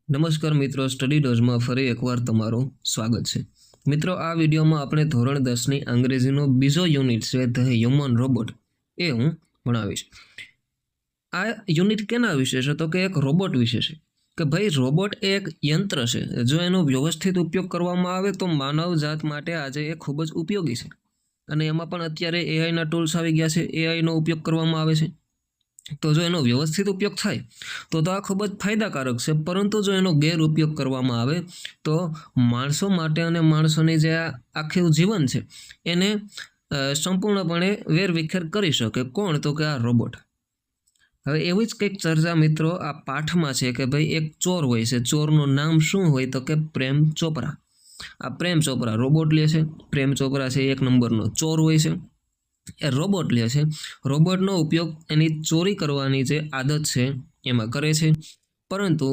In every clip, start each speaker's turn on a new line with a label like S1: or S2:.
S1: નમસ્કાર મિત્રો, સ્ટડી ડોઝમાં ફરી એકવાર તમારું સ્વાગત છે. મિત્રો, આ વિડીયોમાં આપણે ધોરણ 10ની અંગ્રેજીનો બીજો યુનિટ છે ધ હ્યુમન રોબોટ, એ હું ભણાવીશ. આ યુનિટ કેના વિશે છે? તો કે એક રોબોટ વિશે છે. કે ભાઈ, રોબોટ એ એક યંત્ર છે. જો એનો વ્યવસ્થિત ઉપયોગ કરવામાં આવે તો માનવ જાત માટે આજે એ ખૂબ જ ઉપયોગી છે. અને એમાં પણ અત્યારે એઆઈના ટૂલ્સ આવી ગયા છે, એઆઈનો ઉપયોગ કરવામાં આવે છે. તો જો એનો વ્યવસ્થિત ઉપયોગ થાય તો આ ખૂબ જ ફાયદાકારક છે. પરંતુ જો એનો ગેરઉપયોગ કરવામાં આવે તો માણસો માટે અને માણસોની જે આખું જીવન છે એને સંપૂર્ણપણે વેરવિખેર કરી શકે. કોણ? તો કે આ રોબોટ. હવે એવી જ કંઈક ચર્ચા મિત્રો આ પાઠમાં છે કે ભાઈ એક ચોર હોય છે. ચોરનું નામ શું હોય? તો કે પ્રેમ ચોપરા. આ પ્રેમ ચોપરા રોબોટ લે છે. પ્રેમ ચોપરા છે એક નંબરનો ચોર હોય છે. એ રોબોટ લે છે. રોબોટનો ઉપયોગ એની ચોરી કરવાની જે આદત છે એમાં કરે છે. પરંતુ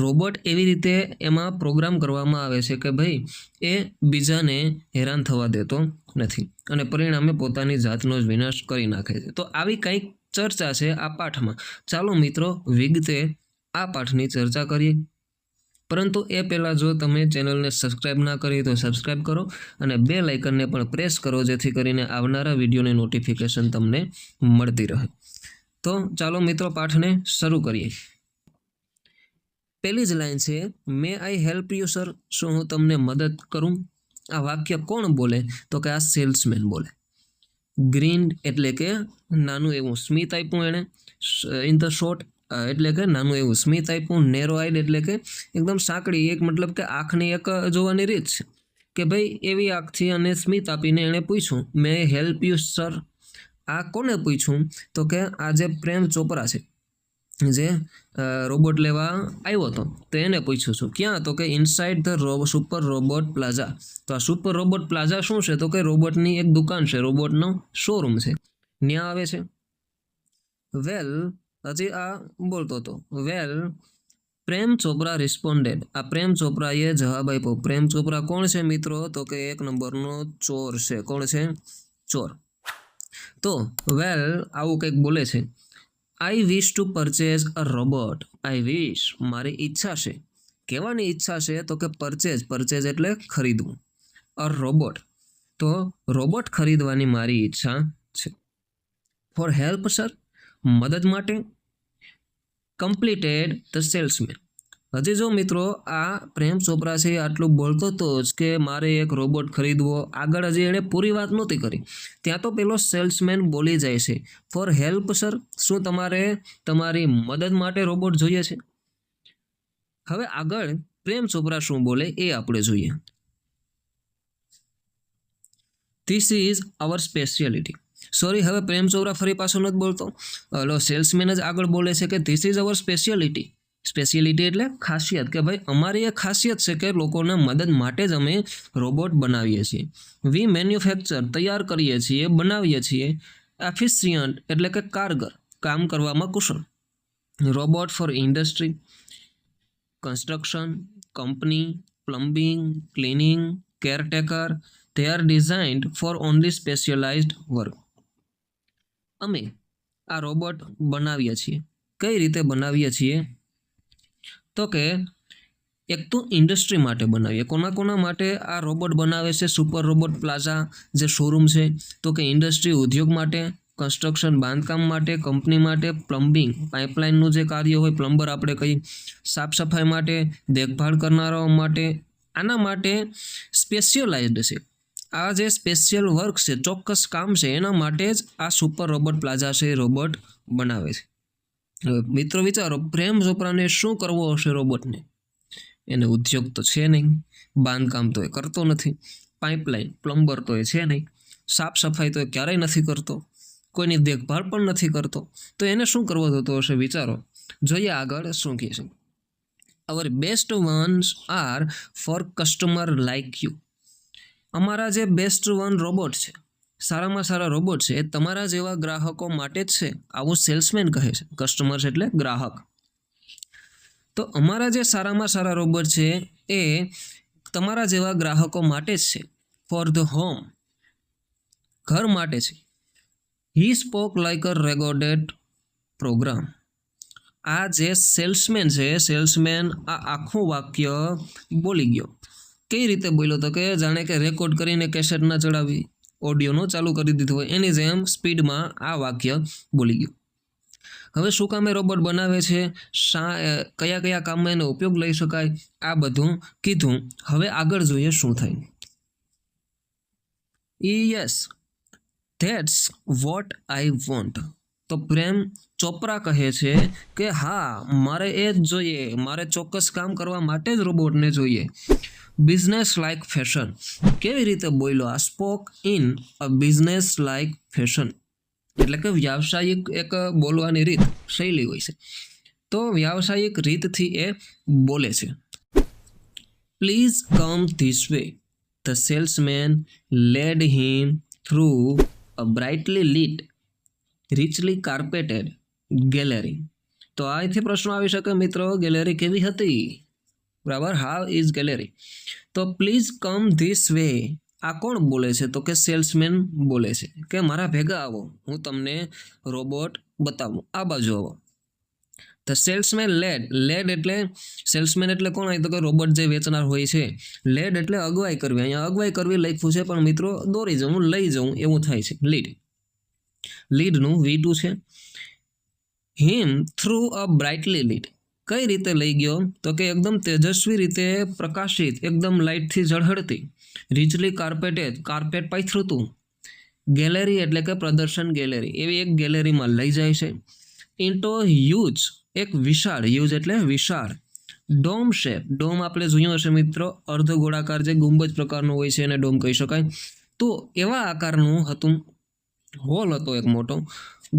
S1: રોબોટ એવી રીતે એમાં પ્રોગ્રામ કરવામાં આવે છે કે ભાઈ એ બીજાને હેરાન થવા દેતો નથી અને પરિણામે પોતાની જાતનો જ વિનાશ કરી નાખે છે. તો આવી કંઈક ચર્ચા છે આ પાઠમાં. ચાલો મિત્રો વિગતે આ પાઠની ચર્ચા કરીએ. પરંતુ એ પહેલાં જો તમે ચેનલને સબસ્ક્રાઈબ ના કરી તો સબસ્ક્રાઈબ કરો અને બેલ આઇકનને પણ પ્રેસ કરો, જેથી કરીને આવનારા વિડીયોની નોટિફિકેશન તમને મળતી રહે. તો ચાલો મિત્રો પાઠને શરૂ કરીએ. પહેલી જ લાઈન છે, મે આઈ હેલ્પ યુ સર? શું હું તમને મદદ કરું? આ વાક્ય કોણ બોલે? તો કે આ સેલ્સમેન બોલે. ગ્રીન્ડ એટલે કે નાનું એવું સ્મિત આપ્યું એણે, ઇન ધ શોર્ટ એટલે કે નાનું એવું સ્મિત આપ્યું. નેરો આઈડ એટલે કે એકદમ સાંકડી, એક મતલબ કે આંખની એક જોવાની રીત છે કે ભાઈ એવી આંખથી અને સ્મિત આપીને એણે પૂછ્યું, મે હેલ્પ યુ સર? આ કોને પૂછ્યું? તો કે આ જે પ્રેમ ચોપરા છે, જે રોબોટ લેવા આવ્યો હતો, તો એને પૂછ્યું છું. ક્યાં? તો કે inside the super robot plaza. તો આ સુપર રોબોટ પ્લાઝા શું છે? તો કે રોબોટની એક દુકાન છે, રોબોટનો શોરૂમ છે, ત્યાં આવે છે. વેલ, હજી આ બોલતો હતો. વેલ, પ્રેમ ચોપરા રિસ્પોન્ડેડ. આ પ્રેમ ચોપરાએ જવાબ આપ્યો. પ્રેમ ચોપરા કોણ છે મિત્રો? તો કે એક નંબરનો ચોર છે. કોણ છે? ચોર. તો વેલ આવું કંઈક બોલે છે. I wish to purchase a robot. I wish, મારી ઈચ્છા છે. કહેવાની ઈચ્છા છે તો કે પરચેઝ એટલે ખરીદવું. અ રોબોટ, તો રોબોટ ખરીદવાની મારી ઈચ્છા છે. ફોર હેલ્પ સર, મદદ માટે. Completed the salesman. હજી જો મિત્રો આ પ્રેમ ચોપરા છે આટલું બોલતો હતો જ કે મારે એક રોબોટ ખરીદવો, આગળ હજી એણે પૂરી વાત નહોતી કરી, ત્યાં તો પેલો સેલ્સમેન બોલી જાય છે, ફોર હેલ્પ સર? શું તમારે તમારી મદદ માટે રોબોટ જોઈએ છે? હવે આગળ પ્રેમ ચોપરા શું બોલે એ આપણે જોઈએ. This is our speciality. Sorry, હવે પ્રેમ ચોપરા ફરી પાછો નથી બોલતો, સેલ્સમેન જ આગળ બોલે છે કે this is our speciality. Speciality એટલે ખાસિયત, કે ભાઈ અમારી એ ખાસિયત છે કે લોકોના મદદ માટે જ અમે રોબોટ બનાવીએ છીએ. વી મેન્યુફેક્ચર, તૈયાર કરીએ છીએ, બનાવીએ છીએ. એફિશિયન્ટ એટલે કે કારગર, કામ કરવામાં કુશળ. Robot for industry, construction, company, plumbing, cleaning, caretaker. They are designed for only specialized work. અમે આ રોબોટ બનાવીએ છીએ. કઈ રીતે બનાવીએ છીએ? તો કે એક તો ઇન્ડસ્ટ્રી માટે બનાવીએ. કોના માટે આ રોબોટ બનાવે છે? સુપર રોબોટ પ્લાઝા જે શોરૂમ છે, તો કે ઇન્ડસ્ટ્રી ઉદ્યોગ માટે, કન્સ્ટ્રક્શન બાંધકામ માટે, કંપની માટે, પ્લમ્બિંગ પાઇપલાઇનનું જે કાર્ય હોય, પ્લમ્બર આપણે કહીએ, સાફ સફાઈ માટે, દેખભાળ કરનારાઓ માટે. આના માટે સ્પેશિયલાઇઝડ છે. આ જે સ્પેશિયલ વર્ક છે, ચોક્કસ કામ છે, એના માટે જ આ સુપર રોબોટ પ્લાઝા છે રોબોટ બનાવે છે. મિત્રો વિચારો, પ્રેમ ચોપરાને શું કરવો હશે રોબોટને? એને ઉદ્યોગ તો છે નહીં, બાંધકામ તો એ કરતો નથી, પાઇપલાઇન પ્લમ્બર તો એ છે નહીં, સાફ સફાઈ તો એ ક્યારેય નથી કરતો, કોઈની દેખભાળ પણ નથી કરતો, તો એને શું કરવો થતો હશે? વિચારો. જોઈએ આગળ શું કહે છે. Our best ones are for customer like you. અમારા જે બેસ્ટ વન રોબોટ છે, સારામાં સારા રોબોટ છે, એ તમારા જેવા ગ્રાહકો માટે જ છે, આવું સેલ્સમેન કહે છે. કસ્ટમર્સ એટલે ગ્રાહક. તો અમારા જે સારામાં સારા રોબોટ છે એ તમારા જેવા ગ્રાહકો માટે જ છે. ફોર ધ હોમ, ઘર માટે છે. He spoke like a recorded programme. આ જે સેલ્સમેન છે, સેલ્સમેન આ આખું વાક્ય બોલી ગયો. કઈ રીતે બોલ્યો? તો કે જાણે કે રેકોર્ડ કરીને કેસેટ ના ચડાવી, ઓડિયોનો ચાલુ કરી દીધો હોય એની જેમ સ્પીડમાં આ વાક્ય બોલી ગયું. હવે શું કામે રોબોટ બનાવે છે, કયા કયા કામમાં એનો ઉપયોગ લઈ શકાય, આ બધું કીધું. હવે આગળ જોઈએ શું થાય. Yes, that's what I want. તો પ્રેમ ચોપરા કહે છે કે હા, મારે એ જ જોઈએ, મારે ચોક્કસ કામ કરવા માટે જ રોબોટને જોઈએ. Business like fashion. કેવી રીતે બોલ્યો? આ spoke in a business like fashion, એટલે કે વ્યાવસાયિક એક બોલવાની રીત, શૈલી હોય છે. તો વ્યાવસાયિક રીતથી એ બોલે છે. Please come this way. The salesman led him through a brightly lit, richly carpeted gallery. તો અહીંથી પ્રશ્નો આવી શકે મિત્રો, ગેલેરી કેવી હતી? બરાબર, હાઉ ઇઝ ગેલેરી? તો પ્લીઝ કમ ધીસ વે, આ કોણ બોલે છે? તો કે સેલ્સમેન બોલે છે કે મારા ભેગા આવો, હું તમને રોબોટ બતાવું, આ બાજુ આવો. ધ સેલ્સમેન લેડ એટલે સેલ્સમેન એટલે કોણ? અહીં તો કે રોબોટ જે વેચનાર હોય છે. લેડ એટલે અગવાઈ કરવી, અહીંયા અગવાઈ કરવી લખ્યું છે, પણ મિત્રો દોરી જવું, લઈ જવું એવું થાય છે. લીડનું V2 છે. હિમ થ્રુ અ બ્રાઇટલી લીટ, કઈ રીતે લઈ ગયો? તો કે એકદમ તેજસ્વી રીતે પ્રકાશિત, એકદમ લાઇટથી ઝળહળતી. રિચલી કાર્પેટેડ, કાર્પેટ પાથર્યું હતું. ગેલેરી એટલે કે પ્રદર્શન ગેલેરી, એવી એક ગેલેરીમાં લઈ જાય છે. ઇન્ટો હ્યુજ, એક વિશાળ, હ્યુજ એટલે વિશાળ. ડોમ શેપ, ડોમ આપણે જોયું હશે મિત્રો, અર્ધ ગોળાકાર જે ગુંબજ પ્રકારનો હોય છે એને ડોમ કહી શકાય. તો એવા આકારનું હતું, હોલ હતો એક મોટો.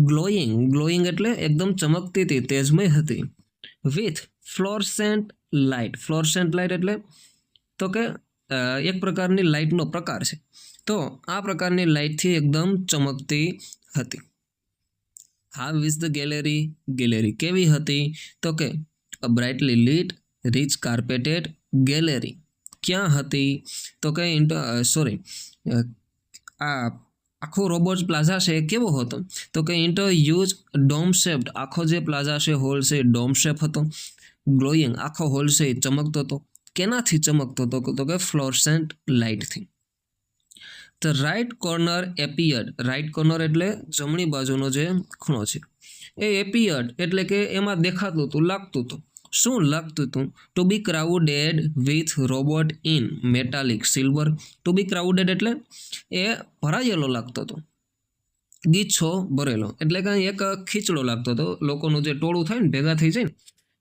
S1: ગ્લોઈંગ એટલે એકદમ ચમકતી હતી, તેજમય હતી. વિથ ફ્લોરસેન્ટ લાઇટ એટલે તો કે એક પ્રકારની લાઇટનો પ્રકાર છે. તો આ પ્રકારની લાઇટથી એકદમ ચમકતી હતી. હાઉ ઇઝ ધ ગેલેરી કેવી હતી? તો કે અ બ્રાઇટલી લીટ રીચ કાર્પેટેડ ગેલેરી. ક્યાં હતી? તો કે આ આખો રોબોટ પ્લાઝા છે કેવો હતો? તો કે ઇન્ટો હ્યુજ ડોમ શેપ્ડ, આખો જે પ્લાઝા છે, હોલ છે, ડોમ શેપ હતો. ગ્લોઈંગ, આખો હોલ છે ચમકતો હતો. કેનાથી ચમકતો હતો? તો કે ફ્લોરસેન્ટ લાઇટથી. The right corner appeared, right corner એટલે જમણી બાજુનો જે ખૂણો છે, એ એપિયર્ડ એટલે કે એમાં દેખાતું હતું, લાગતું હતું. શું લાગતું હતું? To be crowded with robot in metallic silver. To be crowded એટલે એ ભરાયેલો લાગતો હતો. ગીછો ભરેલો એટલે કે એક ખીચડો લાગતો હતો, લોકોનું જે ટોળું થાય ને, ભેગા થઈ જાય ને,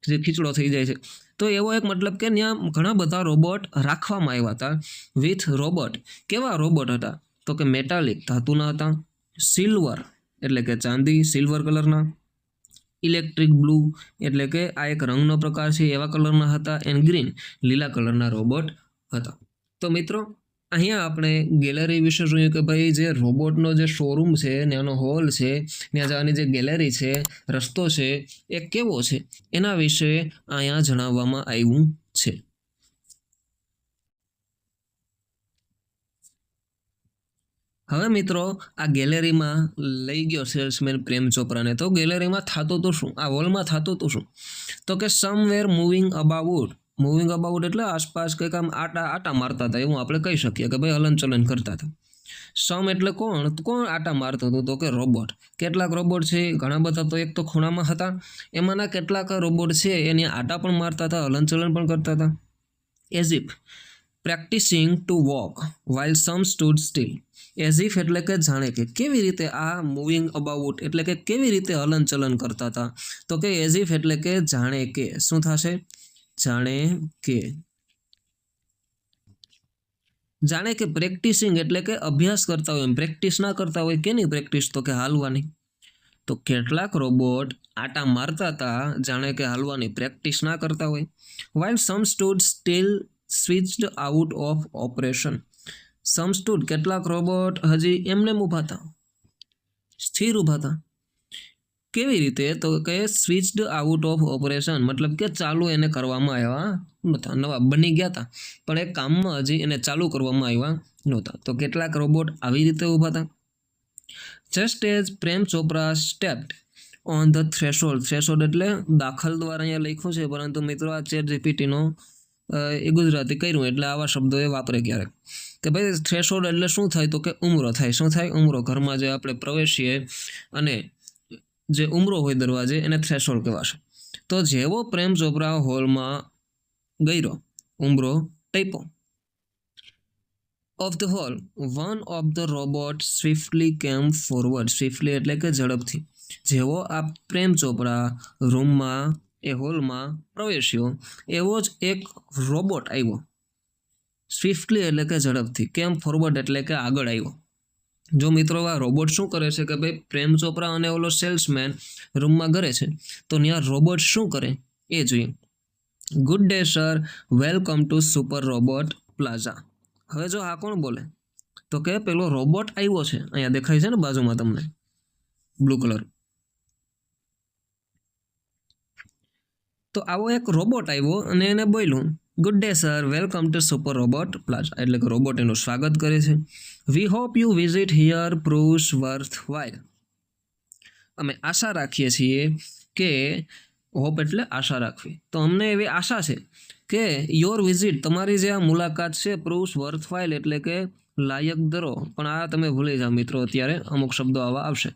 S1: જે ખીચડો થઈ જાય છે. તો એવો એક મતલબ કે ત્યાં ઘણા બધા રોબોટ રાખવામાં આવ્યા હતા. વિથ રોબોટ, કેવા રોબોટ હતા? તો કે મેટાલિક, ધાતુના હતા. સિલ્વર એટલે કે ચાંદી, સિલ્વર કલરના. ઇલેક્ટ્રિક બ્લુ એટલે કે આ એક રંગનો પ્રકાર છે, એવા કલરના હતા. એન્ડ ગ્રીન, લીલા કલરના રોબોટ હતા. તો મિત્રો અહીંયા આપણે ગેલેરી વિશે જોયું કે ભાઈ જે રોબોટનો જે શોરૂમ છે ને એનો હોલ છે, ત્યાં જવાની જે ગેલેરી છે, રસ્તો છે, એ કેવો છે એના વિશે અહીંયા જણાવવામાં આવ્યું છે. હવે મિત્રો આ ગેલેરીમાં લઈ ગયો સેલ્સમેન પ્રેમ ચોપરાને, તો ગેલેરીમાં થતું તો શું, આ હોલમાં થતું તો શું? તો કે સમવેર મૂવિંગ અબાઉટ એટલે આસપાસ કંઈક આમ આટા મારતા હતા, એવું આપણે કહી શકીએ કે ભાઈ હલનચલન કરતા હતા. સમ એટલે કોણ આટા મારતું હતું? તો કે રોબોટ. કેટલાક રોબોટ છે, ઘણા બધા, તો એક તો ખૂણામાં હતા, એમાંના કેટલાક રોબોટ છે એની આટા પણ મારતા હતા, હલનચલન પણ કરતા હતા. As if practising to walk while some stood still. As if એટલે કે જાણે કે, કેવી રીતે આ મૂવિંગ અબાઉટ એટલે કે કેવી રીતે હલનચલન કરતા હતા? તો કે એઝ ઇફ એટલે કે જાણે કે. શું થશે? જાણે કે પ્રેક્ટિસિંગ એટલે કે અભ્યાસ કરતા હોય, પ્રેક્ટિસ ના કરતા હોય. કેની પ્રેક્ટિસ? તો કે હાલવાની. તો કેટલાક રોબોટ આટા મારતા હતા, જાણે કે હાલવાની પ્રેક્ટિસ ના કરતા હોય. While some stood still switched out of operation. Some stood કેટલાક રોબોટ હજી એમને ઊભા હતા, સ્થિર ઊભા હતા. કેવી રીતે? તો કે સ્વિચ્ડ આઉટ ઓફ ઓપરેશન મતલબ કે ચાલુ એને કરવામાં આવ્યા નહોતા, નવા બની ગયા હતા પણ એ કામમાં હજી એને ચાલુ કરવામાં આવ્યા નહોતા. તો કેટલાક રોબોટ આવી રીતે ઊભા હતા. Just as Prem Chopra stepped on the threshold. Threshold એટલે દાખલ દ્વારા અહીંયા લખ્યું છે, પરંતુ મિત્રો આ ચેટ જીપીટીનો એ ગુજરાતી કર્યું એટલે આવા શબ્દો એ વાપરે ક્યારેક કે ભાઈ થ્રેશોલ્ડ એટલે શું થાય, તો કે ઉમરો થાય. શું થાય? ઉમરો. ઘરમાં જે આપણે પ્રવેશીએ અને જે ઉમરો હોય દરવાજે એને થ્રેશોલ્ડ કહેવાશે. તો જેવો પ્રેમ ચોપરા હોલમાં ગયો, ઉમરો ટાઈપો. Of the hall one of the robot swiftly came forward. સ્વિફ્ટલી એટલે કે ઝડપથી. જેવો આ પ્રેમ ચોપરા રૂમમાં એ હોલમાં પ્રવેશ્યો એવો જ એક રોબોટ આવ્યો. સ્વિફ્ટલી એટલે કે ઝડપથી. કેમ ફોરવર્ડ એટલે કે આગળ આવ્યો. જો મિત્રો આ રોબોટ શું કરે છે કે ભાઈ પ્રેમ ચોપરા અને ઓલો સેલ્સમેન રૂમમાં ઘરે છે, તો ત્યાં રોબોટ શું કરે એ જોઈએ. Good day sir, welcome to super robot plaza. હવે જો આ કોણ બોલે, તો કે પેલો રોબોટ આવ્યો છે. અહીંયા દેખાય છે ને બાજુમાં તમને બ્લુ કલર. તો આવો એક રોબોટ આવ્યો અને એને બોલ્યું good day sir, welcome to super robot plaza. એટલે કે રોબોટ એનું સ્વાગત કરે છે. We hope you visit here proves worth while. અમે આશા રાખીએ છીએ કે, હોપ એટલે આશા રાખવી, તો અમને એવી આશા છે કે યોર વિઝિટ, તમારી જે આ મુલાકાત છે, પ્રૂવ્સ વર્થ વાઇલ એટલે કે લાયક દરો. પણ આ તમે ભૂલી જાઓ મિત્રો, અત્યારે અમુક શબ્દો આવા આવશે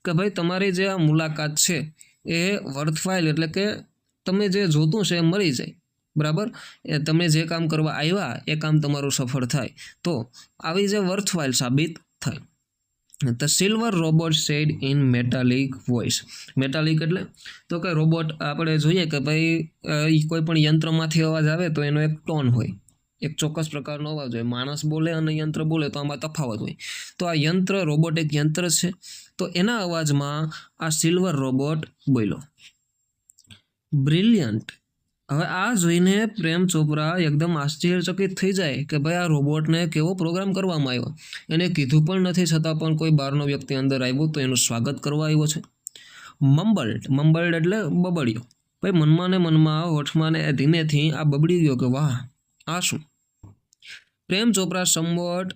S1: કે ભાઈ તમારી જે આ મુલાકાત છે એ વર્થ વાઇલ એટલે કે તમે જે જોતું છે એ મળી જાય. બરાબર? એ તમે જે કામ કરવા આવ્યા એ કામ તમારું સફળ થાય, તો આવી જે વર્થવાઇલ સાબિત થાય. The silver robot sad in metallic voice. Metallic એટલે તો કે રોબોટ આપણે જોઈએ કે ભાઈ કોઈ પણ યંત્રમાંથી અવાજ આવે તો એનો એક ટોન હોય, એક ચોક્કસ પ્રકારનો અવાજ હોય. માણસ બોલે અને યંત્ર બોલે તો આમાં તફાવત હોય. તો આ યંત્ર, રોબોટ એક યંત્ર છે, તો એના અવાજમાં આ સિલ્વર રોબોટ બોલ્યો. બ્રિલિયન્ટ. હવે આ જોઈને પ્રેમ ચોપરા એકદમ આશ્ચર્યચકિત થઈ જાય કે ભાઈ આ રોબોટને કેવો પ્રોગ્રામ કરવામાં આવ્યો. એને કીધું પણ નથી, છતાં પણ કોઈ બહારનો વ્યક્તિ અંદર આવ્યો તો એનું સ્વાગત કરવા આવ્યો છે. મમ્બલ્ડ. મમ્બલ્ડ એટલે બબડ્યો. ભાઈ મનમાં ને મનમાં, હોઠમાં ને ધીમેથી આ બબડી ગયો કે વાહ આ શું. પ્રેમ ચોપરા સમવોટ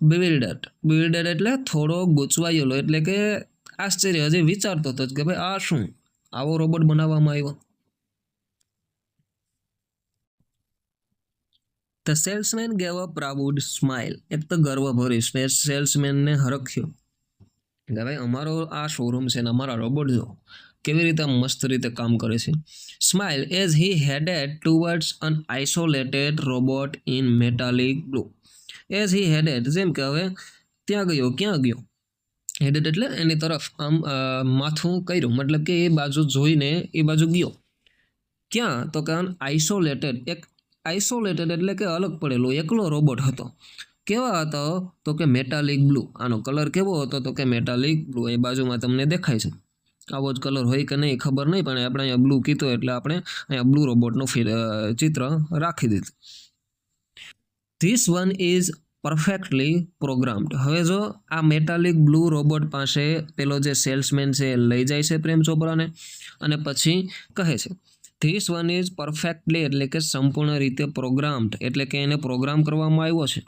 S1: બિવિલ્ડર્ડ. બિવિલ્ડર્ડ એટલે થોડો ગૂંચવાયેલો, એટલે કે આશ્ચર્ય, હજી વિચારતો હતો કે ભાઈ આ શું, આવો રોબોટ બનાવવામાં આવ્યો. The salesman gave a proud smile. એક તો ગર્વ ભરી સેલ્સમેનને હરખ્યો કે ભાઈ અમારો આ શોરૂમ છે ને અમારા રોબોટ જો કેવી રીતે મસ્ત રીતે કામ કરે છે. Smile as he headed towards an isolated robot in metallic blue. As he headed, જેમ કે હવે ત્યાં ગયો. ક્યાં ગયો? હેડેડ એટલે એની તરફ આમ માથું કર્યું, મતલબ કે એ બાજુ જોઈને એ બાજુ ગયો. ક્યાં? તો કે આઇસોલેટેડ. એક આઇસોલેટેડ એટલે કે અલગ પડેલો એકલો રોબોટ હતો. કેવા હતો? તો કે મેટાલિક બ્લુ. આનો કલર કેવો હતો? તો કે મેટાલિક બ્લુ. એ બાજુમાં તમને દેખાય છે. આવો જ કલર હોય કે નહીં ખબર નહીં, પણ આપણે અહીંયા બ્લુ કીધો એટલે આપણે અહીંયા બ્લુ રોબોટનું ચિત્ર રાખી દીધું. This one is perfectly programmed. હવે જો આ મેટાલિક બ્લુ રોબોટ પાસે પેલો જે સેલ્સમેન છે લઈ જાય છે પ્રેમ ચોપરાને, અને પછી કહે છે ધીસ વન ઇઝ પરફેક્ટલી એટલે કે સંપૂર્ણ રીતે પ્રોગ્રામ્ડ, એટલે કે એને પ્રોગ્રામ કરવામાં આવ્યો છે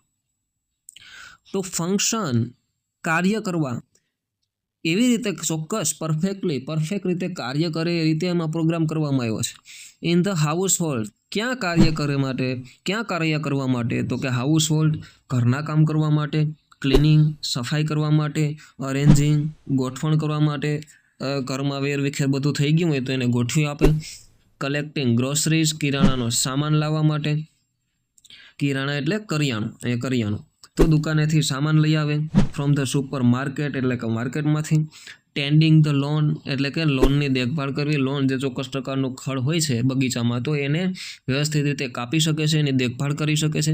S1: ટુ ફંક્શન, કાર્ય કરવા. એવી રીતે ચોક્કસ પરફેક્ટ રીતે કાર્ય કરે એ રીતે એમાં પ્રોગ્રામ કરવામાં આવ્યો છે. In the house hold. ક્યાં કાર્ય કરવા માટે? તો કે હાઉસ હોલ્ડ, ઘરના કામ કરવા માટે. ક્લિનિંગ, સફાઈ કરવા માટે. અરેન્જિંગ, ગોઠવણ કરવા માટે. ઘરમાં વેરવિખેર બધું થઈ ગયું હોય તો એને ગોઠવી આપે. કલેક્ટિંગ ગ્રોસરીઝ, કિરાણાનો સામાન લાવવા માટે. કિરાણા એટલે કરિયાણું, એ કરિયાણું. તો દુકાનેથી સામાન લઈ આવે. ફ્રોમ ધ સુપર માર્કેટ એટલે કે માર્કેટમાંથી. ટેન્ડિંગ ધ લોન એટલે કે લોનની દેખભાળ કરવી. લોન જે ચોક્કસ પ્રકારનું ખડ હોય છે બગીચામાં, તો એને વ્યવસ્થિત રીતે કાપી શકે છે, એની દેખભાળ કરી શકે છે.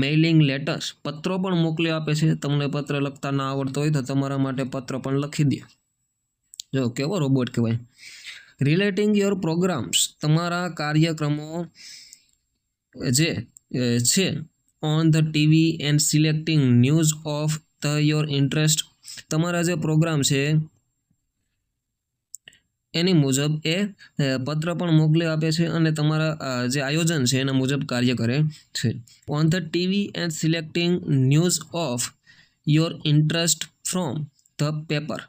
S1: મેઇલિંગ લેટર્સ, પત્રો પણ મોકલી આપે છે. તમને પત્ર લખતા ના આવડતો હોય તો તમારા માટે પત્ર પણ લખી દે. જો કેવો રોબોટ કહેવાય. રિલેટિંગ યોર પ્રોગ્રામ્સ, તમારા કાર્યક્રમો જે છે on the TV and selecting news of the your interest. તમારા જે પ્રોગ્રામ છે એની મુજબ એ પત્ર પણ મોકલી આપે છે અને તમારા જે આયોજન છે એના મુજબ કાર્ય કરે છે. On the TV and selecting news of your interest from the paper.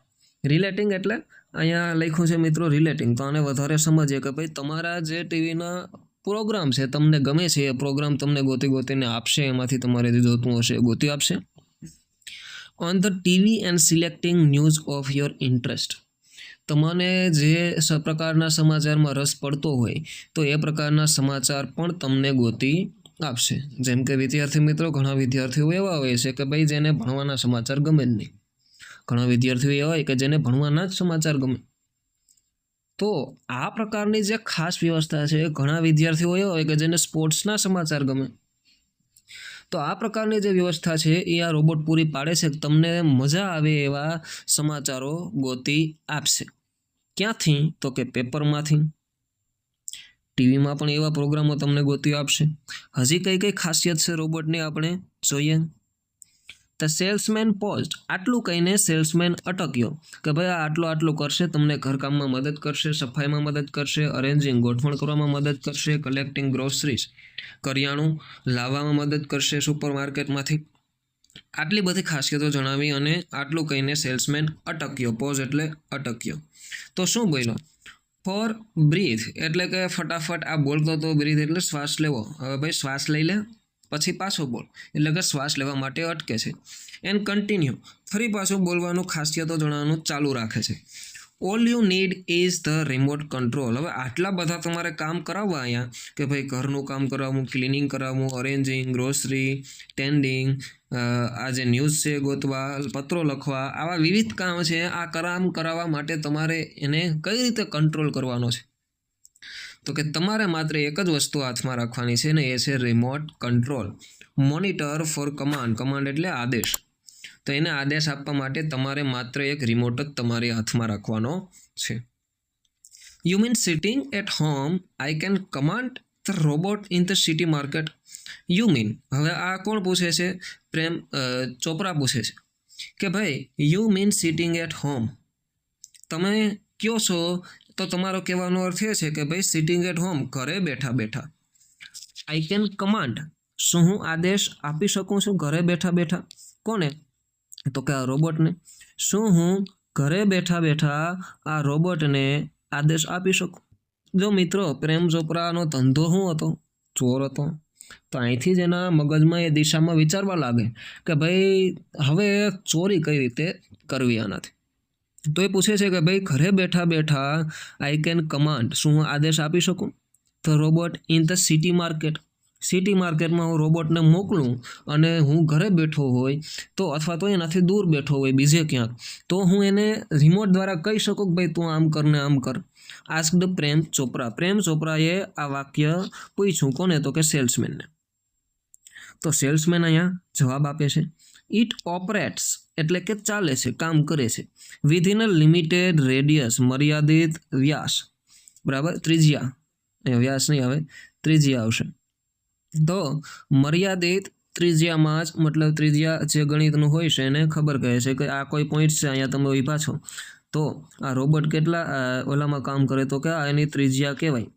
S1: Relating એટલે અહીંયા લખ્યું છે મિત્રો રિલેટિંગ, તો આને વધારે સમજીએ કે ભાઈ તમારા જે ટીવીના પ્રોગ્રામ છે તમને ગમે છે એ પ્રોગ્રામ તમને ગોતીને આપશે, એમાંથી તમારે જે જોતું હશે એ ગોતી આપશે. On the TV and selecting news of your interest, તમને જે પ્રકારના સમાચારમાં રસ પડતો હોય તો એ પ્રકારના સમાચાર પણ તમને ગોતી આપશે. જેમ કે વિદ્યાર્થી મિત્રો, ઘણા વિદ્યાર્થીઓ એવા હોય છે કે ભાઈ જેને ભણવાના સમાચાર ગમે જ નહીં. ઘણા વિદ્યાર્થીઓ એવા હોય કે જેને ભણવાના જ સમાચાર ગમે. તો આ પ્રકારની જે ખાસ વ્યવસ્થા છે, ઘણા વિદ્યાર્થીઓ એવા હોય કે જેને સ્પોર્ટ્સના સમાચાર ગમે. તો આ પ્રકારની જે વ્યવસ્થા છે એ આ રોબોટ પૂરી પાડે છે. તમને મજા આવે એવા સમાચારો ગોતી આપશે. ક્યાંથી? તો કે પેપરમાંથી. ટીવીમાં પણ એવા પ્રોગ્રામો તમને ગોતી આપશે. હજી કઈ ખાસિયત છે રોબોટની આપણે જોઈએ. ધ સેલ્સમેન પોઝ્ડ, આટલું કહીને સેલ્સમેન અટક્યો કે ભાઈ આ આટલું કરશે, તમને ઘરકામમાં મદદ કરશે, સફાઈમાં મદદ કરશે, અરેન્જિંગ ગોઠવણ કરવામાં મદદ કરશે, કલેક્ટિંગ ગ્રોસરીઝ કરિયાણું લાવવામાં મદદ કરશે સુપરમાર્કેટમાંથી. આટલી બધી ખાસિયતો જણાવી અને આટલું કહીને સેલ્સમેન અટક્યો. પોઝ એટલે અટક્યો. તો શું બોલ્યો? ફોર બ્રીથ એટલે કે ફટાફટ આ બોલતો તો, બ્રીથ એટલે શ્વાસ લેવો. હવે ભાઈ શ્વાસ લઈ લે પછી પાછો બોલ, એટલે કે શ્વાસ લેવા માટે અટકે છે. એન્ડ કન્ટિન્યુ, ફરી પાછું બોલવાનું, ખાસિયતો જણાવવાનું ચાલુ રાખે છે. All you need is the remote control. હવે આટલા બધા તમારે કામ કરાવવા અહીંયા કે ભાઈ ઘરનું કામ કરાવવું, ક્લિનિંગ કરાવવું, અરેન્જિંગ, ગ્રોસરી, ટેન્ડિંગ, આ જે ન્યૂઝ છે ગોતવા, પત્રો લખવા, આવા વિવિધ કામ છે. આ કામ કરાવવા માટે તમારે એને કઈ રીતે કંટ્રોલ કરવાનો છે? તો કે તમારે માત્ર એક જ વસ્તુ હાથમાં રાખવાની છે ને એ છે remote control. Monitor for command, command એટલે આદેશ. તો એને આદેશ આપવા માટે તમારે માત્ર એક રિમોટ જ તમારી હાથમાં રાખવાનો છે. You mean sitting at home I can command the robot in the city market. You mean, હવે આ કોણ પૂછે છે? પ્રેમ ચોપરા પૂછે છે કે ભાઈ you mean sitting at home, તમે કયો છો તો તમારો કહેવાનો અર્થ એ છે કે ભાઈ સિટિંગ એટ હોમ, ઘરે બેઠા બેઠા. આઈ કેન કમાન્ડ, શું હું આદેશ આપી શકું છું ઘરે બેઠા બેઠા? કોને? તો કે આ રોબોટને. શું હું ઘરે બેઠા બેઠા આ રોબોટને આદેશ આપી શકું? જો મિત્રો, પ્રેમ ચોપરાનો ધંધો શું હતો? ચોર હતો. તો અહીંથી જ એના મગજમાં એ દિશામાં વિચારવા લાગે કે ભાઈ હવે ચોરી કઈ રીતે કરવી આનાથી. તો એ પૂછે છે કે ભાઈ ઘરે બેઠા બેઠા આઈ કેન કમાન્ડ, શું હું આદેશ આપી શકું? તો robot in the city market, city માર્કેટમાં હું રોબોટને મોકલું અને હું ઘરે બેઠો હોય તો, અથવા તો એનાથી દૂર બેઠો હોય બીજે ક્યાંક, તો હું એને રિમોટ દ્વારા કહી શકું કે ભાઈ તું આમ કર ને આમ કર. આસ્ક્ડ પ્રેમ ચોપરા. પ્રેમ ચોપરાએ આ વાક્ય પૂછ્યું કોને? તો કે સેલ્સમેનને. તો સેલ્સમેન અહીંયા જવાબ આપે છે. ઇટ ઓપરેટ્સ એટલે કે ચાલે છે, કામ કરે છે. વિધિન અ લિમિટેડ રેડિયસ, મર્યાદિત વ્યાસ, બરાબર, ત્રિજ્યા, વ્યાસ નહીં આવે, ત્રિજ્યા આવશે. તો મર્યાદિત ત્રિજ્યામાં જ, મતલબ ત્રિજ્યા જે ગણિતનું હોય છે એને ખબર કહે છે કે આ કોઈ પોઈન્ટ છે, અહીંયા તમે ઊભા છો તો આ રોબોટ કેટલા ઓલામાં કામ કરે? તો કે એની ત્રિજ્યા કહેવાય.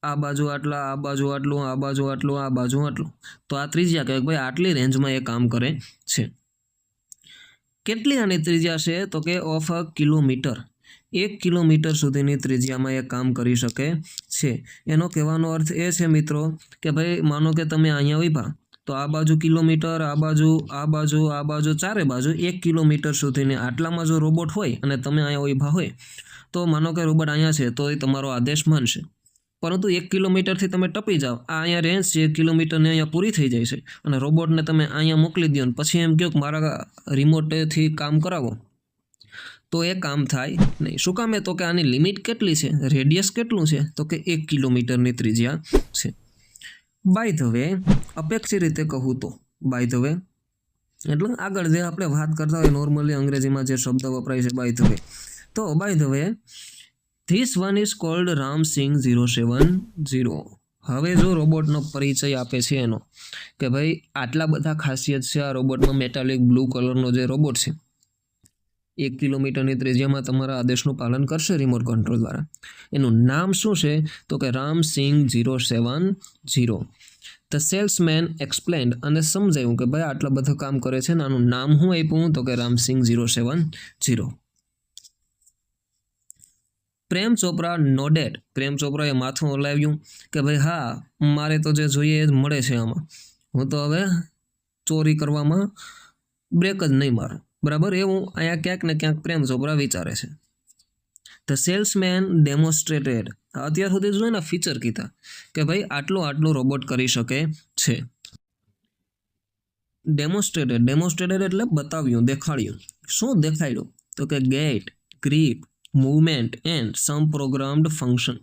S1: આ બાજુ આટલા, આ બાજુ આટલું, આ બાજુ આટલું, આ બાજુ આટલું, તો આ ત્રિજ્યા કહેવાય. ભાઈ આટલી રેન્જમાં એ કામ કરે છે. કેટલી આની ત્રિજ્યા છે? તો કે ઓફ અ કિલોમીટર, 1 કિલોમીટર સુધીની ત્રિજ્યામાં એ કામ કરી શકે છે. એનો કહેવાનો અર્થ એ છે મિત્રો કે ભાઈ માનો કે તમે અહીંયા ઊભા, તો આ બાજુ કિલોમીટર, આ બાજુ, આ બાજુ, આ બાજુ, ચારે બાજુ 1 કિલોમીટર સુધીની આટલામાં જો રોબોટ હોય અને તમે અહીંયા ઊભા હોય, તો માનો કે રોબોટ અહીંયા છે તો એ તમારો આદેશ માનશે. પરંતુ 1 કિલોમીટરથી તમે ટપી જાઓ, આ અહીંયા રેન્જ છે 1 કિલોમીટરની, અહીંયા પૂરી થઈ જાય છે અને રોબોટને તમે અહીંયા મોકલી દો ને પછી એમ કહો કે મારા રિમોટથી કામ કરાવો, તો એ કામ થાય નહીં. શું કામ? તો કે આની લિમિટ કેટલી છે, રેડિયસ કેટલું છે? તો કે 1 કિલોમીટરની ત્રિજ્યા છે. બાય ધ વે, અપેક્ષિત રીતે કહું તો, બાય ધ વે એટલે આગળ જે આપણે વાત કરતા હોય નોર્મલી અંગ્રેજીમાં જે શબ્દ વપરાય છે બાય ધ વે, તો by the way this one is called Ramsingh 070. હવે જો રોબોટનો પરિચય આપે છે એનો કે ભાઈ આટલા બધા ખાસિયત છે આ રોબોટમાં. મેટાલિક બ્લુ કલરનો જે રોબોટ છે, 1 કિલોમીટરની ત્રિજ્યામાં તમારા આદેશનું પાલન કરશે રિમોટ કંટ્રોલ દ્વારા. એનું નામ શું છે? તો કે રામસિંગ 070. ધ સેલ્સમેન એક્સપ્લેન્ડ, અને સમજાયું કે ભાઈ આટલા બધા કામ કરે છે ને આનું નામ શું આપ્યું? તો કે રામસિંગ 070. પ્રેમ ચોપરા નોડેડ. પ્રેમ ચોપરાએ માથું હલાવ્યું કે ભાઈ હા, મારે તો જે જોઈએ એ જ મળે છે આમાં, હું તો હવે ચોરી કરવામાં બ્રેક જ નહીં મારું, બરાબર, એવું અહીંયા ક્યાંક ને ક્યાંક પ્રેમ ચોપરા વિચારે છે. The salesman ડેમોન્સ્ટ્રેટેડ. અત્યાર સુધી જોઈએ ને ફીચર કીધા કે ભાઈ આટલું રોબોટ કરી શકે છે. ડેમોન્સ્ટ્રેટેડ એટલે બતાવ્યું, દેખાડ્યું. શું દેખાડ્યું? તો કે get, grip, movement and some programmed function.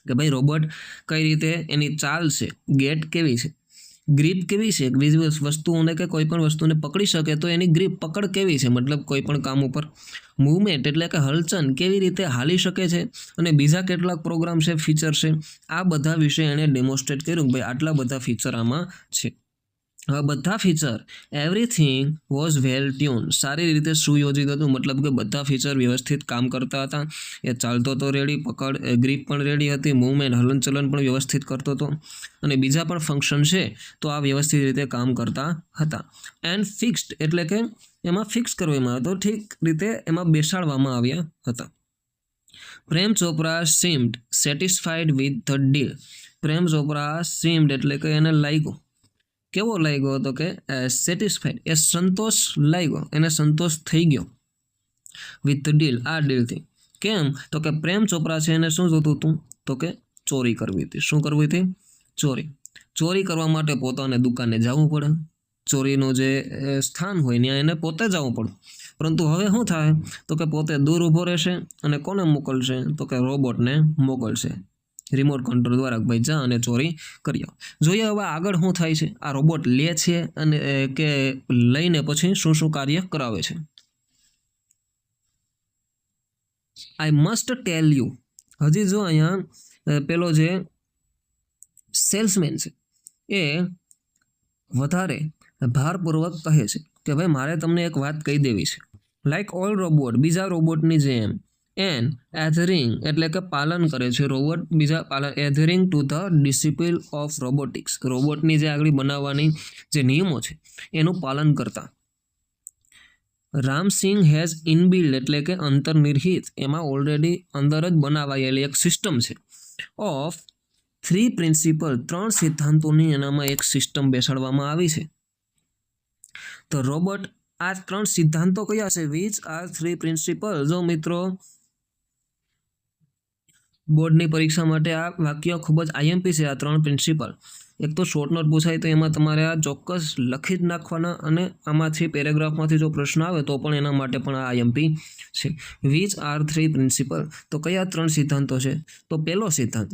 S1: કે ભાઈ રોબોટ કઈ રીતે એની ચાલ છે, ગેટ કેવી છે, ગ્રીપ કેવી છે, બીજી વસ્તુઓને કે કોઈ પણ વસ્તુને પકડી શકે તો એની ગ્રીપ પકડ કેવી છે, મતલબ કોઈ પણ કામ ઉપર. મૂવમેન્ટ એટલે કે હલચલ કેવી રીતે હાલી શકે છે, અને બીજા કેટલાક પ્રોગ્રામ છે, ફીચર છે, આ બધા વિશે એણે ડેમોન્સ્ટ્રેટ કર્યું કે ભાઈ આટલા બધા ફીચર આમાં છે. હવે બધા feature, everything was well tune, સારી રીતે સુયોજિત હતું, મતલબ કે બધા ફીચર વ્યવસ્થિત કામ કરતા હતા. એ ચાલતો તો રેડી, પકડ ગ્રીપ પણ રેડી હતી, મૂવમેન્ટ હલનચલન પણ વ્યવસ્થિત કરતો હતો, અને બીજા પણ ફંક્શન છે તો આ વ્યવસ્થિત રીતે કામ કરતા હતા. એન્ડ ફિક્સ્ડ એટલે કે એમાં ફિક્સ કરવામાં આવ્યો, ઠીક રીતે એમાં બેસાડવામાં આવ્યા હતા. Prem Chopra seemed satisfied with the deal. Prem Chopra seemed એટલે કે એને લાગ્યું, કેવો લાગ્યો હતો કે સેટિસ્ફાઈડ, એ સંતોષ લાગ્યો, એને સંતોષ થઈ ગયો વિથ ધ ડીલ, આ ડીલથી. કેમ? તો કે પ્રેમ ચોપરા છે એને શું જોતું હતું? તો કે ચોરી કરવી હતી. શું કરવી હતી? ચોરી કરવા માટે પોતાને દુકાને જવું પડે, ચોરીનું જે સ્થાન હોય ત્યાં એને પોતે જવું પડે. પરંતુ હવે શું થાય? તો કે પોતે દૂર ઊભો રહેશે અને કોને મોકલશે? તો કે રોબોટને મોકલશે રિમોટ કંટ્રોલ દ્વારા, ભાઈ જા અને ચોરી કરી આવ. જોઈએ હવે આગળ શું થાય છે. આ રોબોટ લે છે અને કે લઈને પછી શું શું કાર્ય કરાવે છે. I must tell you. હજી જો અહીંયા પેલો જે સેલ્સમેન છે એ વધારે ભારપૂર્વક કહે છે કે ભાઈ મારે તમને એક વાત કહી દેવી છે. લાઈક ઓલ રોબોટ, બીજા રોબોટની જેમ, એન એધરિંગ એટલે કે પાલન કરે છે રોબોટ, બીજા પાલન, adhering to the discipline of robotics, રોબોટની જે આગળ બનાવવાની જે નિયમો છે એનું પાલન કરતા. રામસિંગ હેઝ ઇનબિલ્ડ એટલે કે અંતર્નિહિત, એમાં ઓલરેડી અંદર જ બનાવાયેલી એક સિસ્ટમ છે ઓફ 3 પ્રિન્સિપલ, 3 સિદ્ધાંતોની એનામાં એક સિસ્ટમ બેસાડવામાં આવી છે. તો રોબોટ, આ 3 સિદ્ધાંતો કયા છે? Which are 3 principal. જો મિત્રો બોર્ડની પરીક્ષા માટે આ વાક્ય ખૂબ જ આઈએમપી છે, આ 3 પ્રિન્સિપલ. એક તો શોર્ટ નોટ પૂછાય તો એમાં તમારે આ ચોક્કસ લખી જ નાખવાના, અને આમાંથી પેરેગ્રાફમાંથી જો પ્રશ્ન આવે તો પણ એના માટે પણ આ આઈએમપી છે. વિચ આર 3 પ્રિન્સિપલ, તો કયા 3 સિદ્ધાંતો છે? તો પહેલો સિદ્ધાંત,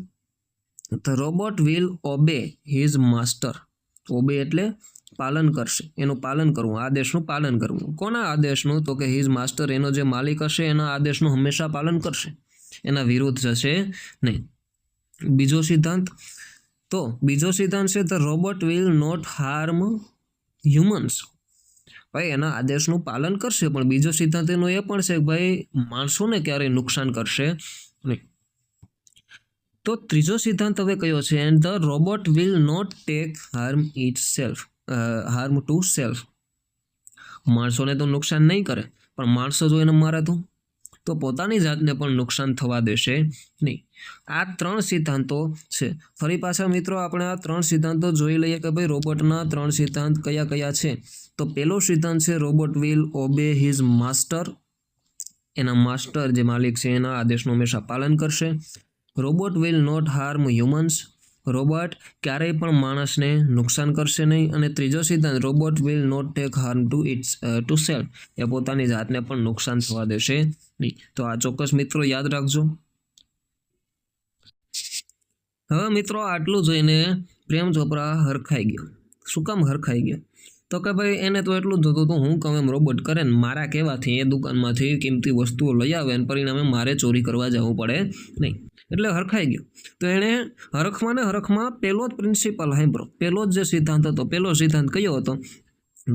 S1: the robot will obey his master. Obey એટલે પાલન કરશે, એનું પાલન કરવું, આદેશનું પાલન કરવું. કોના આદેશનું? તો કે હિઝ માસ્ટર, એનો જે માલિક હશે એના આદેશનું હંમેશા પાલન કરશે, એના વિરુદ્ધ જશે નહીં. બીજો સિદ્ધાંત છે the robot will not harm humans. ભાઈ એના આદેશનું પાલન કરશે, પણ બીજો સિદ્ધાંત એનો એ પણ છે કે ભાઈ માણસોને ક્યારેય નુકસાન કરશે નહીં. તો ત્રીજો સિદ્ધાંત હવે કયો છે? And the robot will not take harm to self. માણસોને તો નુકસાન નહીં કરે, પણ માણસો જો એને મારે તો પોતાની જાતને પણ નુકસાન થવા દેશે નહીં. આ 3 સિદ્ધાંતો છે. ફરી પાછા મિત્રો આપણે આ 3 સિદ્ધાંતો જોઈ લઈએ કે ભાઈ રોબોટના 3 સિદ્ધાંત કયા કયા છે. તો પહેલો સિદ્ધાંત છે robot will obey his master, એના માસ્ટર જે માલિક છે એના આદેશનું હંમેશા પાલન કરશે. Robot will not harm humans, robot ક્યારેય પણ માણસને નુકસાન કરશે નહીં. અને ત્રીજો સિદ્ધાંત, robot will not take harm to self, એ પોતાની જાતને પણ નુકસાન થવા દેશે નહીં. તો આ ચોક્કસ મિત્રો યાદ રાખજો. હવે મિત્રો આટલું જોઈને પ્રેમ ચોપરા હરખાઈ ગયો. શું કામ હરખાઈ ગયો? તો કે ભાઈ એને તો એટલું જ હતું, હું કહું એમ રોબોટ કરે ને મારા કહેવાથી એ દુકાનમાંથી કિંમતી વસ્તુઓ લઈ આવે અને પરિણામે મારે ચોરી કરવા જવું પડે નહીં, એટલે હરખાઈ ગયો. તો એણે હરખમાં પહેલો જ પ્રિન્સિપલ સાંભળો, પહેલો જ જે સિદ્ધાંત હતો, પહેલો સિદ્ધાંત કયો હતો?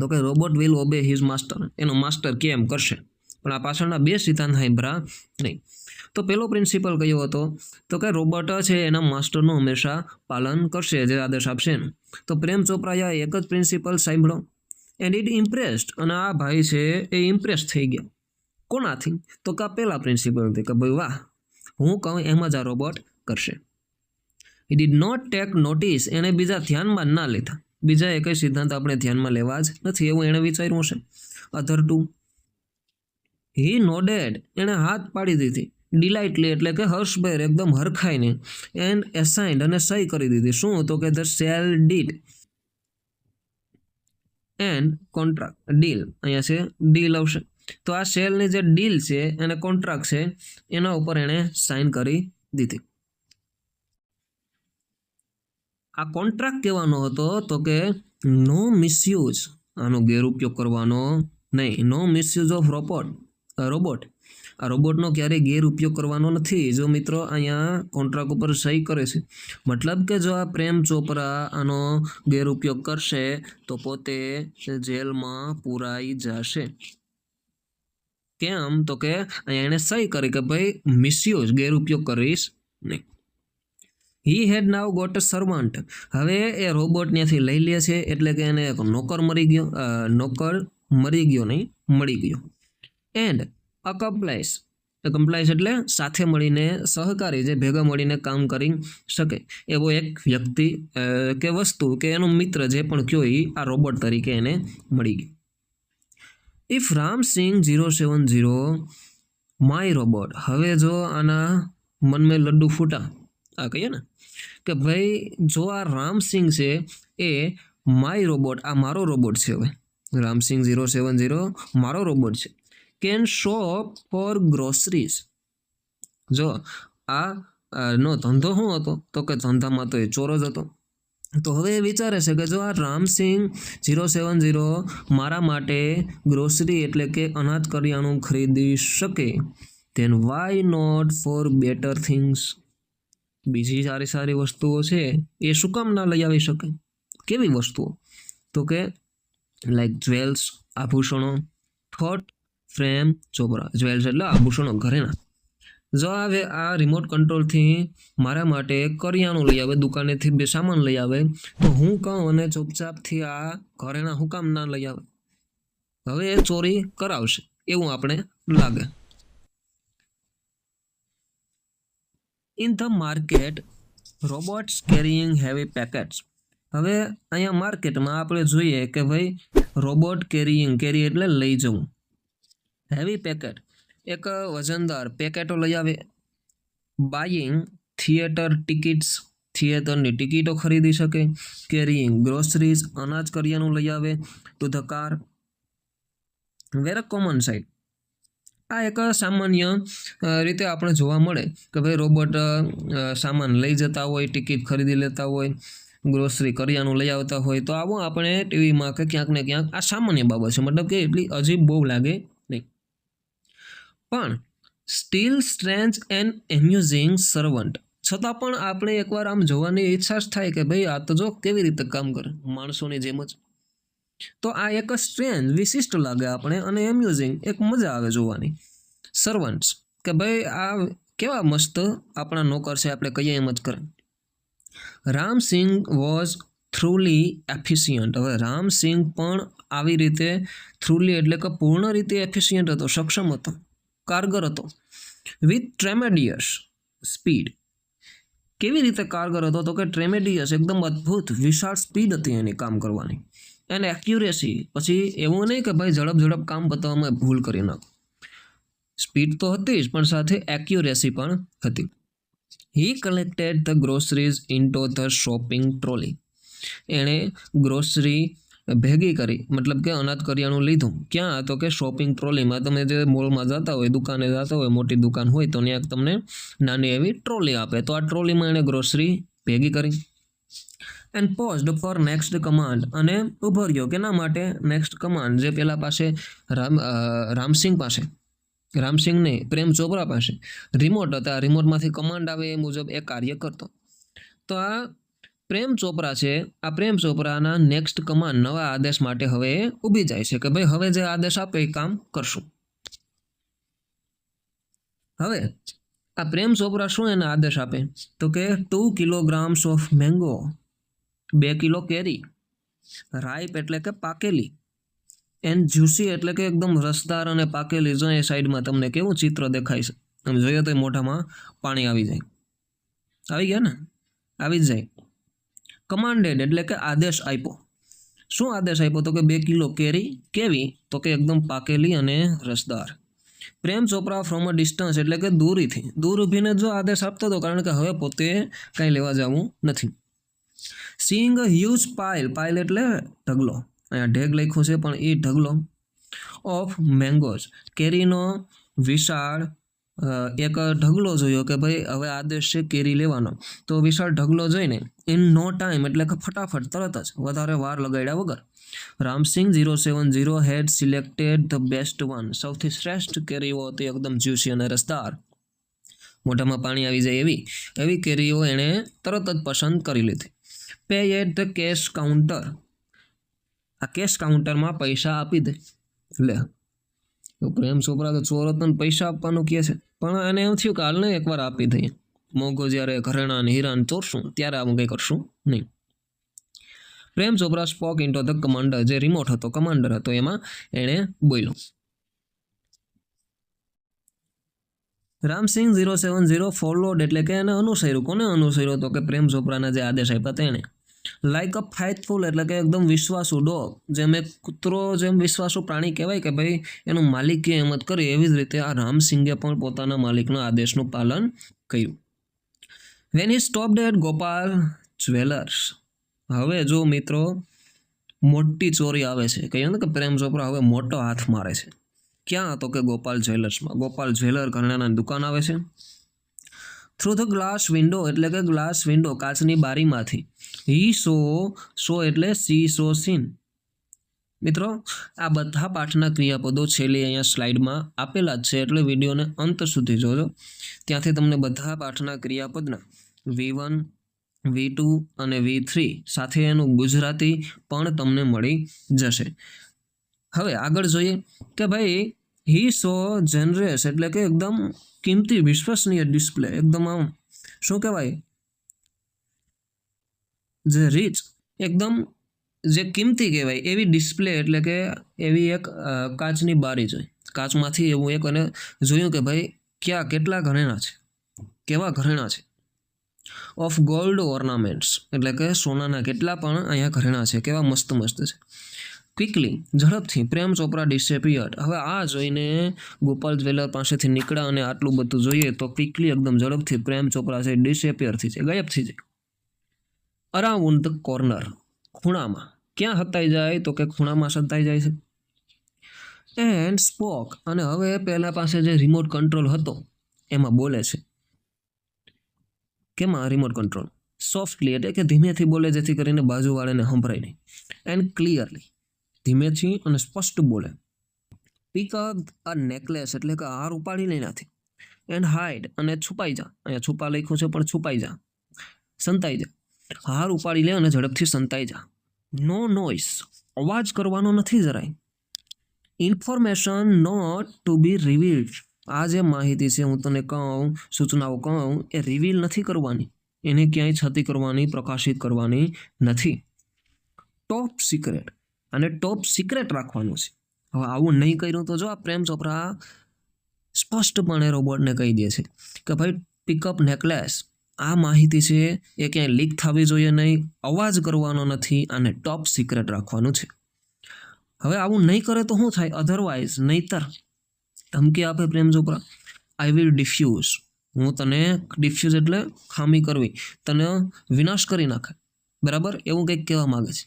S1: તો કે robot will obey his master, એનો માસ્ટર કેમ કરશે. પણ આ પાછળના 2 સિદ્ધાંત સાંભળ્યા નહીં. તો પહેલો પ્રિન્સિપલ કયો હતો? તો કે રોબોટ છે એના માસ્ટરનું હંમેશા પાલન કરશે, જે આદેશ આપશે એનું. તો પ્રેમ ચોપરાએ એક જ પ્રિન્સિપલ સાંભળો, એન્ડ ઇટ ઇમ્પ્રેસ્ડ, અને આ ભાઈ છે એ ઇમ્પ્રેસ થઈ ગયા. કોનાથી? તો કે પહેલા પ્રિન્સિપલથી, કે ભાઈ વાહ, હું કહું એમ જ આ રોબોટ કરશે. He did not take notice, એણે બીજા ધ્યાનમાં ના લીધા. બીજા એક સિદ્ધાંત આપણે ધ્યાનમાં લેવા જ નથી એવું એણે વિચાર્યું છે. અધર ટુ, હી નોડેડ, એણે હાથ પાડી દીધી. ડિલાઇટલી એટલે કે હર્ષભેર, એકદમ હરખાઈને. એન્ડ એસાઇન્ડ, અને સહી કરી દીધી. શું તો કે the cell did and contract, deal, અહીંયા છે ડીલ આવશે. તો આ સેલની જે ડીલ છે અને કોન્ટ્રાક્ટ છે એના ઉપર એણે સાઇન કરી દીધી. આ કોન્ટ્રાક્ટ કહેવાનો હતો તો કે નો મિસયુઝ, આનો ગેરઉપયોગ કરવાનો નહીં. નો મિસયુઝ ઓફ રોબોટ. આ રોબોટનો ક્યારેય ગેરઉપયોગ કરવાનો નથી. જો મિત્રો અહીંયા કોન્ટ્રાક્ટ ઉપર સહી કરે છે, મતલબ કે જો આ પ્રેમ ચોપરા આનો ગેરઉપયોગ કરશે તો પોતે જેલમાં પુરાઈ જશે. કેમ તો કે અહીંયા એને સહી કરી કે ભાઈ મિસયુઝ, ગેરઉપયોગ કરીશ નહીં. હી હેડ નાવ ગોટ અ સર્વન્ટ, હવે એ રોબોટ ત્યાંથી લઈ લે છે એટલે કે એને એક નોકર મળી ગયો. એન્ડ અકમ્પ્લાઇસ એટલે સાથે મળીને સહકારી, જે ભેગા મળીને કામ કરી શકે એવો એક વ્યક્તિ કે વસ્તુ કે એનો મિત્ર જે પણ કયો એ આ રોબોટ તરીકે એને મળી ગયો. ઇફ રામસિંગ 070 માય રોબોટ, હવે જો આના મન મેં લડ્ડુ ફૂટા, આ કહીએ ને કે ભાઈ જો આ રામસિંગ છે એ માય રોબોટ, આ મારો રોબોટ છે. હવે રામસિંગ 070 મારો રોબોટ છે. કેન શોપ ફોર ગ્રોસરીઝ, જો આ નો ધંધો શું હતો તો કે ધંધામાં તો એ ચોર જ હતો. તો હવે એ વિચારે છે કે જો આ રામસિંગ 070 મારા માટે ગ્રોસરી એટલે કે અનાજ કરિયાણું ખરીદી શકે, then why not for better things, બીજી સારી વસ્તુઓ છે એ શું કામ ના લઈ આવી શકે. કેવી વસ્તુઓ તો કે લાઈક જ્વેલ્સ, આભૂષણો, થોટ ફ્રેમ ચોપરા. જ્વેલ્સ એટલે આભૂષણો ઘરેના. જો આવે આ રિમોટ કંટ્રોલથી મારા માટે કરિયાણું લઈ આવે, દુકાનેથી બે સામાન લઈ આવે, તો હું કહું અને ચૂપચાપથી આ ઘરેના હું કામ ના લઈ આવે. હવે એ ચોરી કરાવશે એવું આપણે લાગે. In the market robots carrying heavy packets, હવે અહીંયા માર્કેટમાં આપણે જોઈએ કે ભાઈ રોબોટ કેરી એટલે લઈ જવું. હેવી પેકેટ એક વજનદાર પેકેટો લઈ આવે. બાઇંગ થિયેટર ટિકિટ્સ, થિયેટરની ટિકિટો ખરીદી શકે. કેરીઇંગ ગ્રોસરીઝ, અનાજ કરિયાણું લઈ આવે. To the car, where common side, આ એક સામાન્ય રીતે આપણે જોવા મળે કે ભાઈ રોબોટ સામાન લઈ જતા હોય, ટિકિટ ખરીદી લેતા હોય, ગ્રોસરી કરિયાણું લઈ આવતા હોય. તો આવું આપણે ટીવીમાં કે ક્યાંક ને ક્યાંક આ સામાન્ય બાબત છે, મતલબ કે એટલી અજીબ બહુ લાગે નહીં. પણ સ્ટીલ સ્ટ્રેન્જ એન્ડ એમ્યુઝિંગ સર્વન્ટ, છતાં પણ આપણે એકવાર આમ જોવાની ઈચ્છા જ થાય કે ભાઈ આ તો જો કેવી રીતે કામ કરે માણસોની જેમ જ. તો આ એક સ્ટ્રેન્જ, વિશિષ્ટ લાગે આપણે, અને એમ્યુઝિંગ, એક મજા આવે જોવાની. સર્વન્ટ્સ કે ભાઈ આ કેવા મસ્ત આપણા નોકર છે, આપણે કહીએ એમ જ કરે. રામસિંગ વોઝ થ્રુલી એફિશિયન્ટ, હવે રામસિંગ પણ આવી રીતે થ્રુલી એટલે કે પૂર્ણ રીતે એફિશિયન્ટ હતો, સક્ષમ હતો, કારગર હતો. વિથ ટ્રેમેડિયસ સ્પીડ, કેવી રીતે કારગર હતો તો કે ટ્રેમેડિયસ, એકદમ અદ્ભુત વિશાળ સ્પીડ હતી એની કામ કરવાની. અને એક્યુરેસી, પછી એવું નહીં કે ભાઈ ઝડપ કામ બતાવવામાં ભૂલ કરી નાખો. સ્પીડ તો હતી જ પણ સાથે એક્યુરેસી પણ હતી. He collected the groceries into the shopping trolley, એણે ગ્રોસરી ભેગી કરી, મતલબ કે અનાજ કરિયાણું લીધું. ક્યાં તો કે શોપિંગ ટ્રોલીમાં. તમે જે મોલમાં જતા હોય, દુકાને જતા હોય, મોટી દુકાન હોય તો ત્યાં તમને નાની એવી ટ્રોલી આપે, તો આ ટ્રોલીમાં એણે ગ્રોસરી ભેગી કરી. And posed four next command, અને ઉભો રહ્યો કેના માટે? નેક્સ્ટ કમાન્ડ, જે પેલા પાસે રામસિંગ પાસે, રામસિંગ નહીં, પ્રેમ ચોપરા પાસે રિમોટ હતા. રિમોટમાંથી કમાન્ડ આવે એ મુજબ એ કાર્ય કરતો. તો આ પ્રેમ ચોપરા છે, આ પ્રેમ ચોપરાના નેક્સ્ટ કમાન્ડ, નવા આદેશ માટે હવે ઊભી જાય છે કે ભાઈ હવે જે આદેશ આપે એ કામ કરશું. હવે આ પ્રેમ ચોપરા શું એને આદેશ આપે તો કે 2 kilograms ઓફ મેંગો, 2 કિલો કેરી. રાઈપ એટલે કે પાકેલી. એન્ડ જ્યુસી એટલે કે એકદમ રસદાર અને પાકેલી. જો એ સાઈડમાં તમને કેવું ચિત્ર દેખાય છે, આમ જોઈએ તો મોઢામાં પાણી આવી જાય. આવી ગયા ને? આવી જ જાય. કમાન્ડેડ એટલે કે આદેશ આપ્યો. શું આદેશ આપ્યો? તો કે 2 કિલો કેરી કેવી? તો કે એકદમ પાકેલી અને રસદાર. Prem Chopra from a distance એટલે કે દૂર ઊભીને જો આદેશ આપતો હતો, કારણ કે હવે પોતે કંઈ લેવા જવું નથી. સીઈંગ અ હ્યુજ પાઇલ એટલે ઢગલો, અહીંયા ઢેગ લખ્યું છે પણ એ ઢગલો, ઓફ મેંગોઝ કેરીનો વિશાળ એક ઢગલો જોયો કે ભાઈ હવે આદેશ છે કેરી લેવાનો, તો વિશાળ ઢગલો જોઈને ઇન નો ટાઈમ એટલે કે ફટાફટ તરત જ વધારે વાર લગાડ્યા વગર રામસિંગ 070 હેડ સિલેક્ટેડ ધ બેસ્ટ વન, સૌથી શ્રેષ્ઠ કેરીઓ હતી એકદમ જ્યુસી અને રસદાર, મોઢામાં પાણી આવી જાય એવી કેરીઓ એણે તરત જ પસંદ કરી લીધી. Pay at the cash counter, આ કેશ કાઉન્ટરમાં પૈસા આપી દે. લે પ્રેમ ચોપરા તો ચોર હતો ને પૈસા આપવાનું કહે છે, પણ એને એમ થયું કે હાલને એકવાર આપી દઈએ, મોંઘો જ્યારે ઘરેણા ને હીરાને ચોરશું ત્યારે આવું કંઈ કરશું નહીં. Prem Chopra spoke into the commander, જે રિમોટ હતો કમાન્ડર હતો એમાં એણે બોલ્યો. રામસિંગ 070 ફોલોડ એટલે કે એને અનુસર્યું. કોને અનુસર્યો? તો કે પ્રેમ ચોપરાના જે આદેશ આપ્યા તેણે. લાઈક અ ફેથફુલ એટલે કે એકદમ વિશ્વાસુ ડોગ, જેમ એક કૂતરો જેમ વિશ્વાસુ પ્રાણી કહેવાય કે ભાઈ એનું માલિકે એમ જ કરી, એવી જ રીતે આ રામસિંગે પણ પોતાના માલિકના આદેશનું પાલન કર્યું. When he stopped at Gopal jewellers, હવે જો મિત્રો મોટી ચોરી આવે છે, કહીએ ને કે પ્રેમ ચોપરા હવે મોટો હાથ મારે છે. ક્યાં? તો કે ગોપાલ જ્વેલર્સમાં. ગોપાલ જ્વેલર ઘરેણાની દુકાન આવે છે. થ્રુ ધ ગ્લાસ વિન્ડો એટલે કે ગ્લાસ વિન્ડો, કાચની બારીમાંથી. હી સો એટલે સીન. મિત્રો આ બધા પાઠના ક્રિયાપદો છેલ્લી અહીંયા સ્લાઇડમાં આપેલા જ છે, એટલે વિડીયોને અંત સુધી જોજો. ત્યાંથી તમને બધા પાઠના ક્રિયાપદના V1 V2 અને V3 સાથે એનું ગુજરાતી પણ તમને મળી જશે. હવે આગળ જોઈએ કે ભાઈ હી સો જનરસ એટલે કે એકદમ કિંમતી વિશ્વસનીય ડિસ્પ્લે, એકદમ આમ શું કહેવાય, જે રીચ એકદમ જે કિંમતી કહેવાય એવી ડિસ્પ્લે એટલે કે એવી એક કાચની બારી જોઈ, કાચમાંથી એવું એક અને જોયું કે ભાઈ કેટલા ઘરેણા છે, કેવા ઘરેણા છે. ઓફ ગોલ્ડ ઓર્નામેન્ટ્સ એટલે કે સોનાના કેટલા પણ અહીંયા ઘરેણા છે, કેવા મસ્ત છે. ક્વિકલી ઝડપથી પ્રેમ ચોપરા ડિસેપિયર્ડ, હવે આ જોઈને ગોપાલ જ્વેલર પાસેથી નીકળ્યા અને આટલું બધું જોઈએ તો ક્વિકલી એકદમ ઝડપથી પ્રેમ ચોપરા છે ડિસેપિયર થઈ જાય, ગાયબ થઈ જાય. અરાઉન્ડ ધ કોર્નર, ખૂણામાં. ક્યાં હતાઈ જાય? તો કે ખૂણામાં સતાઈ જાય છે. એન્ડ સ્પોક, અને હવે પહેલા પાસે જે રિમોટ કંટ્રોલ હતો એમાં બોલે છે. કેમાં રિમોટ કંટ્રોલ? સોફ્ટલી એટલે કે ધીમેથી બોલે, જેથી કરીને બાજુવાળાને સંભળાય નહીં. એન્ડ ક્લિયરલી, ધીમેથી અને સ્પષ્ટ બોલે. પિક અપ અ નેકલેસ એટલે કે હાર ઉપાડી લઈ નાથી. એન્ડ હાઇડ અને છુપાઈ જા, અહીંયા છુપા લખ્યું છે પણ છુપાઈ જા, સંતાઈ જા. હાર ઉપાડી લે અને ઝડપથી સંતાઈ જા. નો નોઇસ, અવાજ કરવાનો નથી જરાય. Information not to be revealed, આ જે માહિતી છે હું તને કહું, સૂચનાઓ કહું, એ રિવીલ નથી કરવાની, એને ક્યાંય છતી કરવાની, પ્રકાશિત કરવાની નથી. ટોપ સિક્રેટ, અને ટોપ સિક્રેટ રાખવાનું છે. હવે આવું નહીં કર્યું તો જો આ પ્રેમ ચોપરા સ્પષ્ટપણે રોબોટને કહી દે છે કે ભાઈ પિકઅપ નેકલેસ, આ માહિતી છે એ ક્યાંય લીક થવી જોઈએ નહીં, અવાજ કરવાનો નથી, અને ટોપ સિક્રેટ રાખવાનું છે. હવે આવું નહીં કરે તો શું થાય? અધરવાઇઝ, નહીતર ધમકી આપે Prem Chopra, I will diffuse, હું તને ડિફ્યુઝ એટલે ખામી કરવી, તને વિનાશ કરી નાખે, બરાબર, એવું કંઈક કહેવા માંગે છે.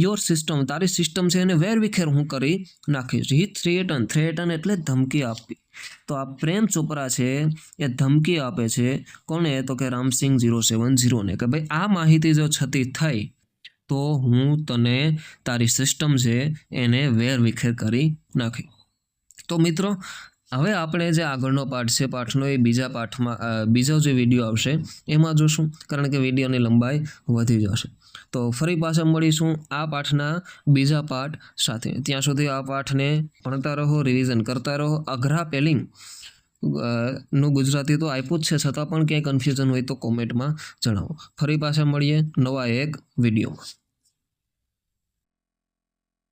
S1: યોર સિસ્ટમ, તારી સિસ્ટમ છે એને વેરવિખેર હું કરી નાખીશ. હી થ્રેટન એટલે ધમકી આપવી. તો આ પ્રેમ ચોપરા છે એ ધમકી આપે છે કોને? તો કે રામસિંગ 070 ને, કે ભાઈ આ માહિતી જો છતી થઈ તો હું તને તારી સિસ્ટમ છે એને વેરવિખેર કરી નાખી. તો મિત્રો હવે આપણે જે આગળનો પાઠ છે, પાઠનો એ બીજા પાઠમાં બીજો જે વિડીયો આવશે એમાં જોશું, કારણ કે વિડીયોની લંબાઈ વધી જશે. તો ફરી પાછા મળીશું આ પાઠના બીજા પાઠ સાથે. ત્યાં સુધી આ પાઠને ભણતા રહો, રિવિઝન કરતા રહો. અઘરા સ્પેલિંગ નું ગુજરાતી તો આપ્યું જ છે, છતાં પણ ક્યાંય કન્ફ્યુઝન હોય તો કોમેન્ટમાં જણાવો. ફરી પાછા મળીએ નવા એક વિડીયોમાં.